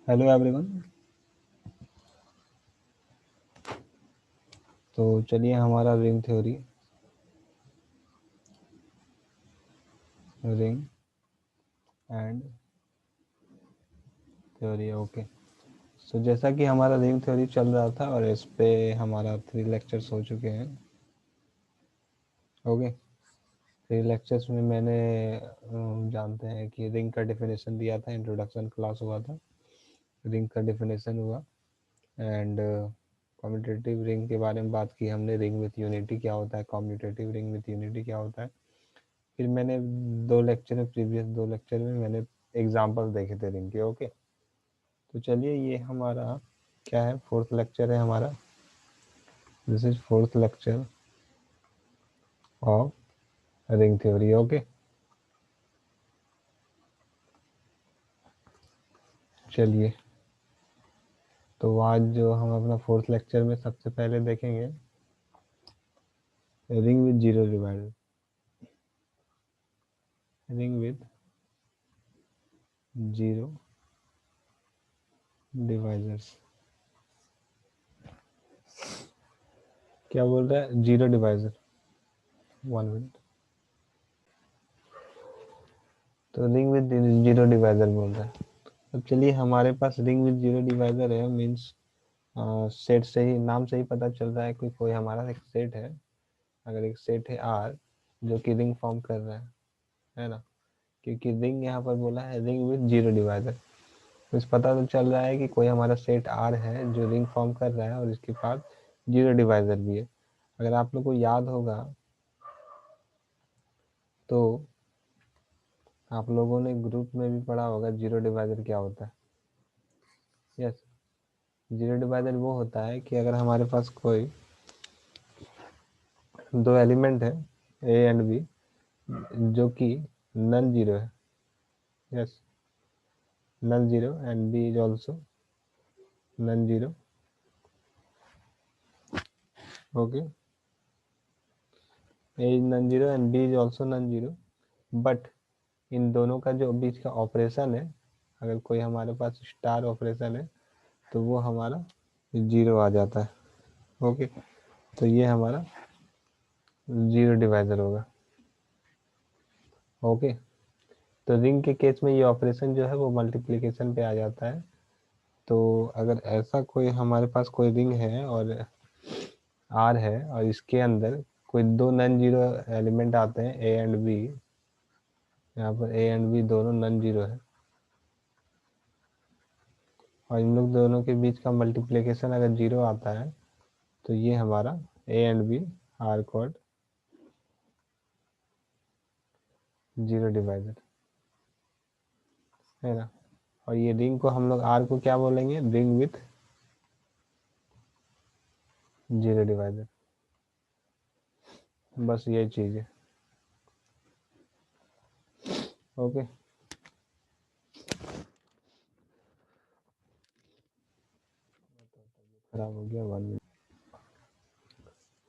Hello everyone. तो चलिए हमारा ring theory ring and theory okay. So जैसा कि हमारा रिंग थ्योरी चल रहा था और इस पे हमारा 3 लेक्चर्स हो चुके हैं। ओके, 3 लेक्चर्स में मैंने जानते हैं कि रिंग का डेफिनेशन दिया था, इंट्रोडक्शन क्लास हुआ था, रिंग का डेफिनेशन हुआ एंड कम्यूटेटिव रिंग के बारे में बात की हमने। रिंग विथ यूनिटी क्या होता है, कम्यूटेटिव रिंग विथ यूनिटी क्या होता है। फिर मैंने प्रीवियस 2 लेक्चर में मैंने एग्जाम्पल देखे थे रिंग के। ओके, तो चलिए ये हमारा क्या है, 4th लेक्चर है हमारा। This is 4th lecture of ring theory. Okay, चलिए तो आज जो हम अपना 4th लेक्चर में सबसे पहले देखेंगे ring with zero divisor. Ring with zero divisors. क्या बोल रहा है, जीरो डिवाइजर। 1 मिनट। तो रिंग विद जीरो डिवाइजर बोल रहा है। अब चलिए हमारे पास रिंग विद जीरो डिवाइजर है, मीन्स सेट से ही, नाम से ही पता चल रहा है कि कोई हमारा एक सेट है। अगर एक सेट है आर जो कि रिंग फॉर्म कर रहा है ना, क्योंकि रिंग यहाँ पर बोला है रिंग विद जीरो डिवाइजर, तो इस पता तो चल रहा है कि कोई हमारा सेट आर है जो रिंग फॉर्म कर रहा है और इसके पास जीरो डिवाइजर भी है। अगर आप लोग को याद होगा तो आप लोगों ने ग्रुप में भी पढ़ा होगा जीरो डिवाइजर क्या होता है। यस, जीरो डिवाइजर वो होता है कि अगर हमारे पास कोई 2 एलिमेंट है ए एंड बी जो कि नन जीरो है। Yes, non zero and B is also non zero. Okay, A is non zero and B is also non zero, but इन दोनों का जो बीच का ऑपरेशन है, अगर कोई हमारे पास स्टार ऑपरेशन है तो वो हमारा जीरो आ जाता है। ओके, तो ये हमारा जीरो डिवाइजर होगा। ओके, तो रिंग के केस में ये ऑपरेशन जो है वो मल्टीप्लिकेशन पे आ जाता है। तो अगर ऐसा कोई हमारे पास कोई रिंग है और आर है और इसके अंदर कोई 2 नन जीरो एलिमेंट आते हैं ए एंड बी, यहाँ पर ए एंड बी दोनों नन जीरो है और इन लोग दोनों के बीच का मल्टीप्लिकेशन अगर जीरो आता है तो ये हमारा A and B are called zero divisor है ना। और ये रिंग को हम लोग आर को क्या बोलेंगे, रिंग विथ जीरो डिवाइजर। बस यही चीज है। ओके, खराब हो गया 1 मिनट।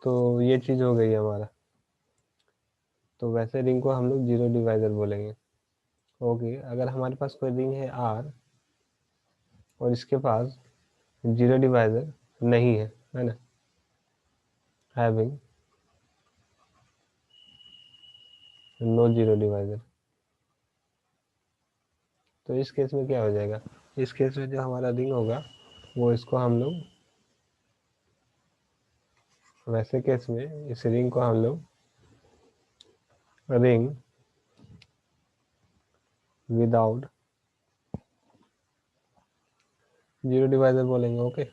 तो ये चीज हो गई हमारा। तो वैसे रिंग को हम लोग जीरो डिवाइजर बोलेंगे। ओके, अगर हमारे पास कोई रिंग है आर और इसके पास जीरो डिवाइजर नहीं है ना, हैविंग नो जीरो डिवाइजर, तो इस केस में क्या हो जाएगा, इस केस में जो हमारा रिंग होगा वो इसको हम लोग, वैसे केस में इस रिंग को हम लोग रिंग विदाउट जीरो डिवाइजर बोलेंगे। ओके,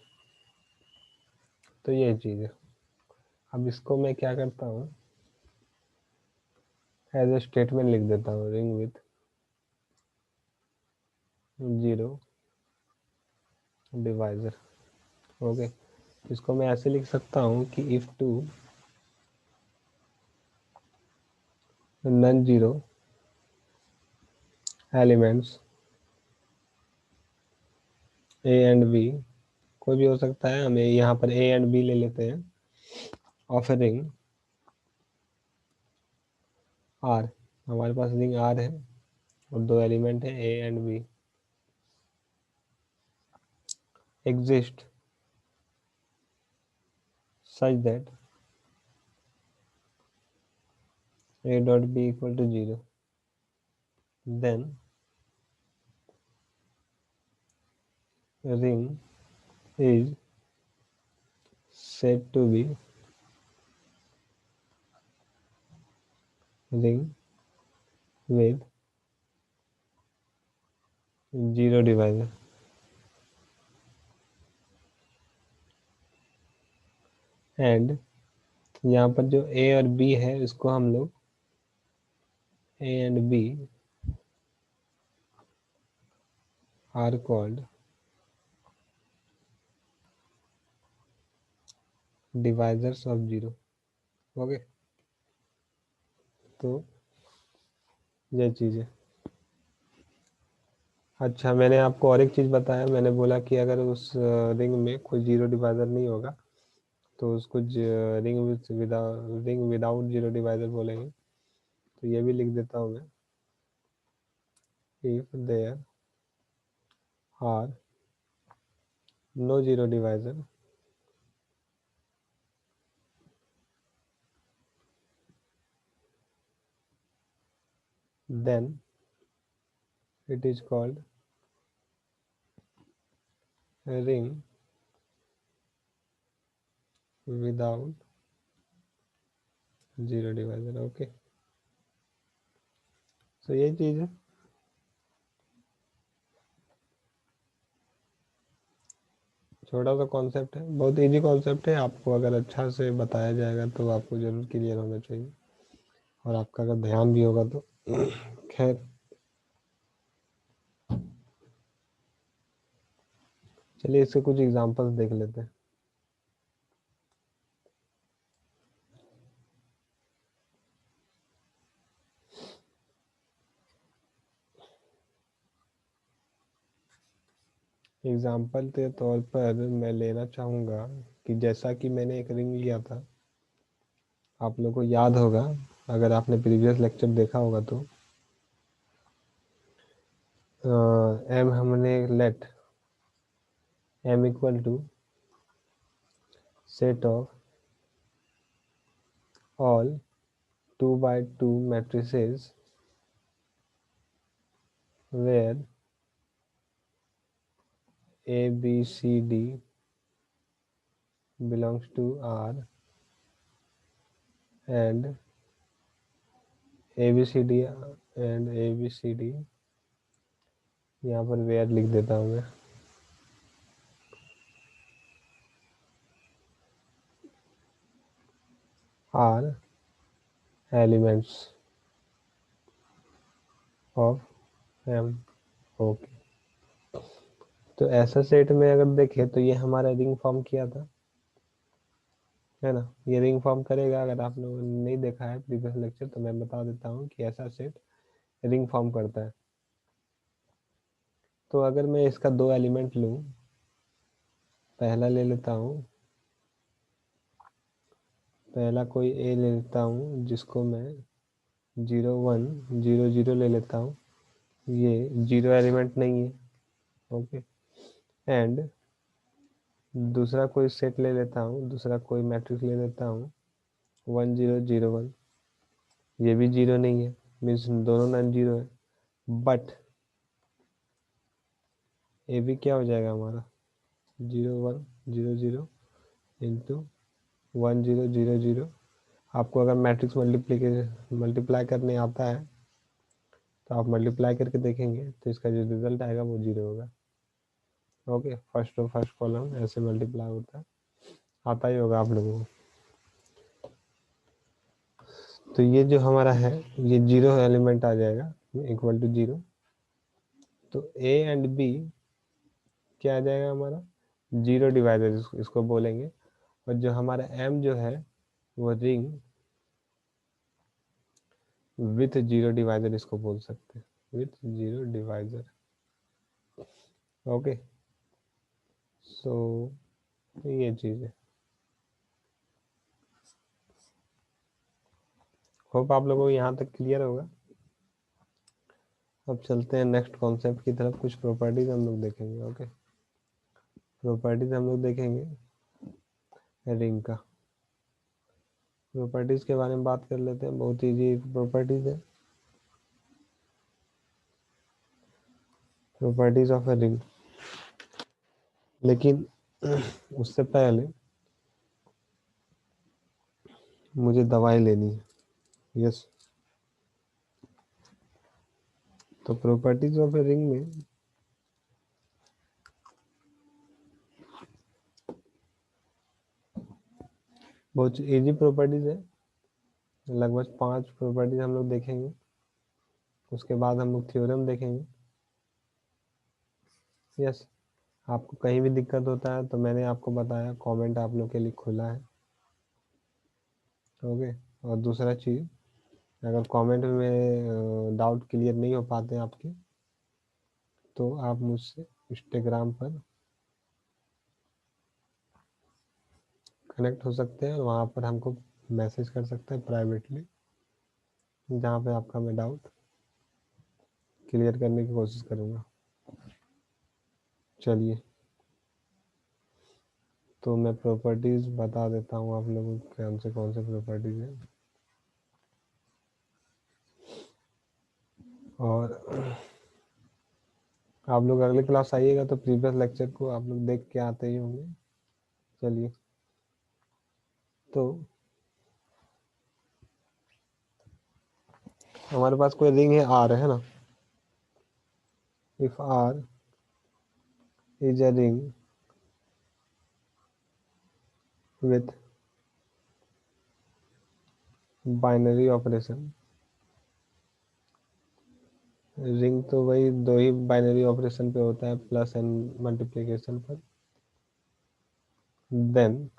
तो ये चीज है। अब इसको मैं क्या करता हूँ, एज ए स्टेटमेंट लिख देता हूँ, ring with zero divisor. Okay, इसको मैं ऐसे लिख सकता हूँ कि if two non zero elements A and B, कोई भी हो सकता है, हमें यहाँ पर ए एंड बी ले लेते हैं, ऑफ ए रिंग आर, हमारे पास रिंग आर है और 2 एलिमेंट है A and B. exist such that a dot b equal to 0, then ring is said to be ring with zero divisor. And यहाँ पर जो ए और बी है इसको हम लोग A and B are called divisors of zero. Okay, तो ये चीज़ है. अच्छा, मैंने आपको और एक चीज़ बताया. मैंने बोला कि अगर उस रिंग में कोई जीरो डिवाइजर नहीं होगा तो उसको रिंग विदाउट जीरो डिवाइजर बोलेंगे. तो ये भी लिख देता हूँ मैं. If there are no zero divisor, then it is called a ring without zero divisor. Okay, तो ये चीज़ है. छोटा सा कॉन्सेप्ट है, बहुत इजी कॉन्सेप्ट है. आपको अगर अच्छा से बताया जाएगा तो आपको ज़रूर क्लियर होना चाहिए, और आपका अगर ध्यान भी होगा तो खैर. चलिए इसके कुछ एग्जांपल्स देख लेते हैं. एग्जाम्पल के तौर पर मैं लेना चाहूँगा कि जैसा कि मैंने एक रिंग लिया था, आप लोगों को याद होगा अगर आपने प्रीवियस लेक्चर देखा होगा तो एम हमने let M equal to set of all 2 by 2 matrices where A B C D belongs to R and A B C D and A B C D, यहाँ पर where लिख देता हूँ मैं. R elements of M. Okay, तो ऐसा set में अगर देखें तो ये हमारा रिंग फॉर्म किया था, है ना. ये रिंग फॉर्म करेगा. अगर आप लोगों ने नहीं देखा है प्रीवियस लेक्चर तो मैं बता देता हूँ कि ऐसा सेट रिंग फॉर्म करता है. तो अगर मैं इसका 2 एलिमेंट लूँ, पहला ले लेता हूँ, पहला कोई ए ले लेता हूँ जिसको मैं 0 1 0 0 ले लेता हूँ. ये जीरो एलिमेंट नहीं है. ओके, एंड दूसरा कोई सेट ले लेता हूँ, दूसरा कोई मैट्रिक्स ले लेता हूँ 1 0 0 1. ये भी जीरो नहीं है, मीन्स दोनों नॉन जीरो है. बट ये भी क्या हो जाएगा हमारा 0 1 0 0 इंटू 1 0 0 0. आपको अगर मैट्रिक्स मल्टीप्लाई करने आता है तो आप मल्टीप्लाई करके देखेंगे तो इसका जो रिजल्ट आएगा वो जीरो होगा. Okay, first row first column ऐसे मल्टीप्लाई होता है, आता ही होगा आप लोगों को. तो ये जो हमारा है ये जीरो एलिमेंट आ जाएगा इक्वल टू जीरो. तो ए एंड बी क्या आ जाएगा हमारा जीरो डिवाइजर इसको बोलेंगे. और जो हमारा एम जो है वो रिंग विथ जीरो डिवाइजर इसको बोल सकते हैं, with zero divisor. Okay, so ये चीज़ है. होप आप लोगों को यहाँ तक क्लियर होगा. अब चलते हैं नेक्स्ट कॉन्सेप्ट की तरफ. कुछ प्रॉपर्टीज हम लोग देखेंगे. ओके, प्रॉपर्टीज हम लोग देखेंगे रिंग का। प्रॉपर्टीज के बारे में बात कर लेते हैं, बहुत ईजी प्रॉपर्टीज है। Properties of a ring. लेकिन उससे पहले मुझे दवाई लेनी है। यस। तो प्रॉपर्टीज ऑफ ए रिंग में बहुत इजी प्रॉपर्टीज है, लगभग 5 प्रॉपर्टीज हम लोग देखेंगे। उसके बाद हम लोग थ्योरम देखेंगे। यस। आपको कहीं भी दिक्कत होता है तो मैंने आपको बताया, कमेंट आप लोग के लिए खुला है। ओके। और दूसरा चीज़, अगर कमेंट में डाउट क्लियर नहीं हो पाते हैं आपके, तो आप मुझसे इंस्टाग्राम पर कनेक्ट हो सकते हैं और वहाँ पर हमको मैसेज कर सकते हैं प्राइवेटली, जहाँ पे आपका मैं डाउट क्लियर करने की कोशिश करूँगा। चलिए, तो मैं प्रॉपर्टीज़ बता देता हूँ आप लोगों को कौन से प्रॉपर्टीज़ हैं। और आप लोग अगले क्लास आइएगा तो प्रीवियस लेक्चर को आप लोग देख के आते ही होंगे। चलिए, तो हमारे पास कोई रिंग है आर, है ना। If R is a ring with binary operation. Ring तो वही दो ही बाइनरी ऑपरेशन पे होता है, प्लस एंड मल्टीप्लिकेशन पर। Then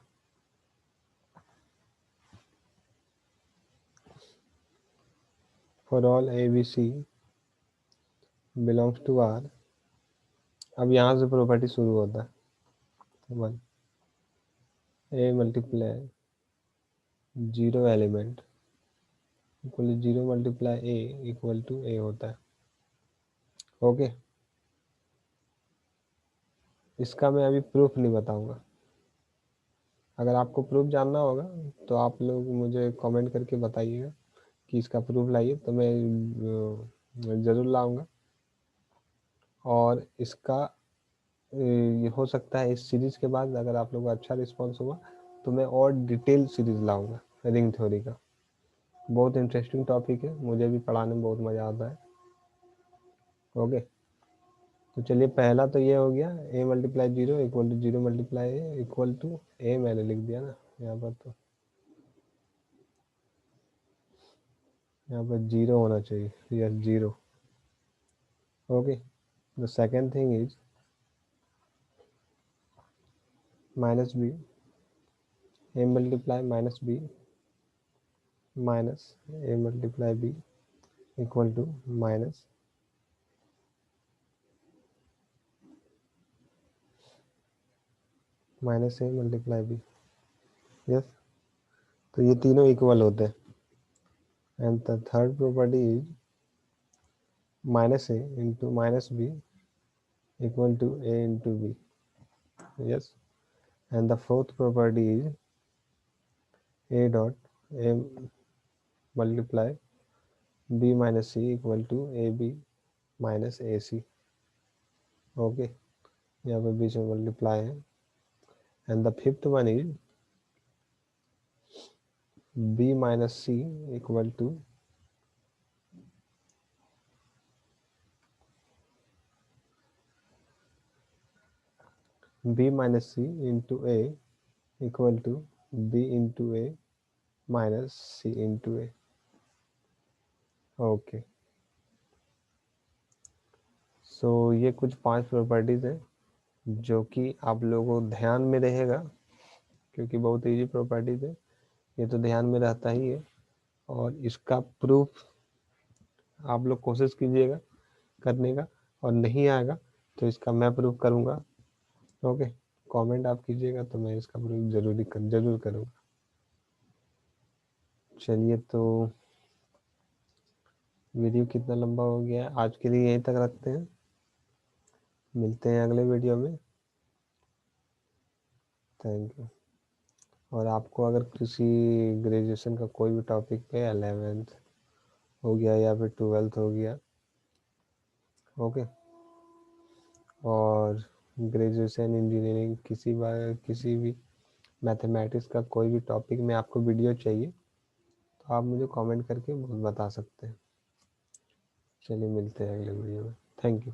for all A B C belongs to R. अब यहाँ से प्रॉपर्टी शुरू होता है। 1 A multiply 0 element equal 0 multiply A equal to A होता है। ओके। इसका मैं अभी प्रूफ नहीं बताऊंगा। अगर आपको प्रूफ जानना होगा तो आप लोग मुझे कमेंट करके बताइएगा कि इसका प्रूफ लाइए, तो मैं ज़रूर लाऊंगा। और इसका ये हो सकता है इस सीरीज़ के बाद अगर आप लोगों का अच्छा रिस्पांस हुआ तो मैं और डिटेल सीरीज़ लाऊंगा रिंग थ्योरी का। बहुत इंटरेस्टिंग टॉपिक है, मुझे भी पढ़ाने में बहुत मज़ा आता है। ओके। तो चलिए, पहला तो ये हो गया, A multiply 0 equal to 0 multiply A equal to A. मैंने लिख दिया ना यहाँ पर, तो यहाँ पर 0 होना चाहिए। Yes, 0। Okay. The second thing is minus B, A multiply minus B minus A multiply B equal to minus A multiply B. Yes. तो ये तीनों इक्वल होते हैं। And the third property is minus A into minus B equal to A into B. Yes. And the fourth property is A dot A multiply B minus C equal to A B minus A C. Okay. यहाँ पे बीच में multiply है। And the fifth one is b minus c equal to b minus c into a equal to b into a minus c into a। Okay. So ये कुछ 5 properties हैं जो कि आप लोगों को ध्यान में रहेगा, क्योंकि बहुत इजी प्रॉपर्टीज है, ये तो ध्यान में रहता ही है। और इसका प्रूफ आप लोग कोशिश कीजिएगा करने का, और नहीं आएगा तो इसका मैं प्रूफ करूँगा। ओके। कमेंट आप कीजिएगा तो मैं इसका प्रूफ जरूर करूँगा। चलिए, तो वीडियो कितना लंबा हो गया है, आज के लिए यहीं तक रखते हैं। मिलते हैं अगले वीडियो में। Thank you. और आपको अगर किसी ग्रेजुएशन का कोई भी टॉपिक पे 11th हो गया या फिर 12th हो गया, ओके, और ग्रेजुएशन इंजीनियरिंग किसी भी मैथमेटिक्स का कोई भी टॉपिक में आपको वीडियो चाहिए तो आप मुझे कमेंट करके बता सकते हैं। चलिए मिलते हैं अगले वीडियो में। Thank you.